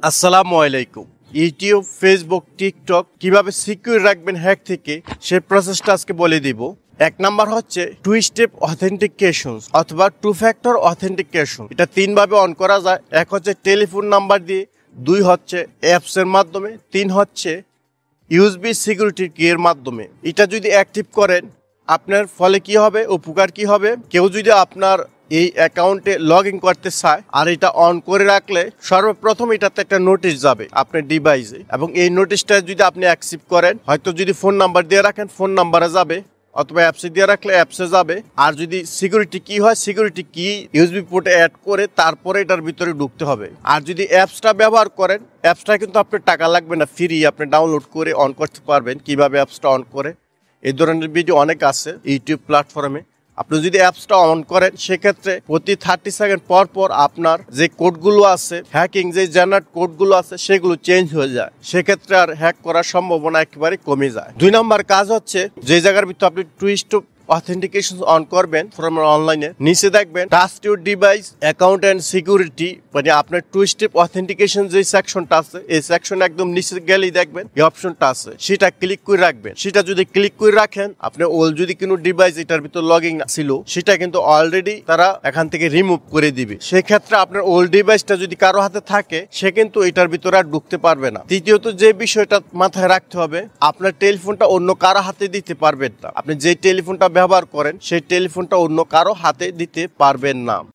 আসসালামু আলাইকুম। YouTube, Facebook, TikTok কিভাবে সিকিউর রাখবেন হ্যাক থেকে সেই প্রসেসটা আজকে বলে দিব। এক নাম্বার হচ্ছে টু স্টেপ অথেন্টিকেশন অথবা টু ফ্যাক্টর অথেন্টিকেশন। এটা তিনভাবে অন করা যায়। এক হচ্ছে টেলিফোন নাম্বার দিয়ে, দুই হচ্ছে অ্যাপসের মাধ্যমে, তিন হচ্ছে ইউএসবি সিকিউরিটি কি এর মাধ্যমে। এটা যদি অ্যাক্টিভ করেন আপনার ফলে কি হবে, উপকার কি হবে, কেউ যদি আপনার এই অ্যাকাউন্টে লগ ইন করতে চায় আর এটা অন করে রাখলে সর্বপ্রথম এটাতে একটা নোটিশ যাবে আপনার ডিভাইসে, এবং এই নোটিশটা যদি আপনি অ্যাকসেপ্ট করেন, হয়তো যদি ফোন নাম্বার দিয়ে রাখেন ফোন নাম্বারে যাবে, অথবা অ্যাপসে দিয়ে রাখলে অ্যাপসে যাবে। আর যদি সিকিউরিটি কি হয়, সিকিউরিটি কি ইউএসবি পোর্টে অ্যাড করে তারপরে এটার ভিতরে ঢুকতে হবে। আর যদি অ্যাপসটা ব্যবহার করেন, অ্যাপসটা কিন্তু আপনার টাকা লাগবে না, ফ্রি, আপনি ডাউনলোড করে অন করতে পারবেন। কিভাবে অ্যাপসটা অন করে, এই ধরনের ভিডিও অনেক আছে ইউটিউব প্ল্যাটফর্মে। আপনি যদি অ্যাপসটা অন করেন সেক্ষেত্রে প্রতি 30 সেকেন্ড পর পর আপনার যে কোডগুলো আছে, হ্যাকিং যে জেনারেট কোডগুলো আছে সেগুলো চেঞ্জ হয়ে যায়। সেক্ষেত্রে আর হ্যাক করার সম্ভাবনা একেবারে কমে যায়। দুই নম্বর কাজ হচ্ছে যে জায়গার ভিতরে আপনি টু স্টেপ অথেন্টিকেশন অন করবেন ফ্রম অনলাইনে, নিচে দেখবেন trust your device account and security, মানে আপনার টু স্টেপ অথেন্টিকেশন যে সেকশনটা আছে এই সেকশন একদম নিচে গেলেই দেখবেন এই অপশনটা আছে, সেটা ক্লিক করে রাখবেন। সেটা যদি ক্লিক করে রাখেন, আপনি ওল যদি কোনো ডিভাইস এটার ভিতর লগইন ছিল সেটা কিন্তু অলরেডি তারা এখান থেকে রিমুভ করে দিবে। সেক্ষেত্রে আপনার ওল্ড ডিভাইসটা যদি কারো হাতে থাকে সে কিন্তু এটার ভিতরে আর ঢুকতে পারবে না। তৃতীয়ত যে বিষয়টা মাথায় রাখতে হবে, আপনার টেলিফোনটা অন্য কারো হাতে দিতে পারবেন না। আপনি যে টেলিফোনটা ব্যবহার করেন সেই টেলিফোনটা অন্য কারো হাতে দিতে পারবেন না।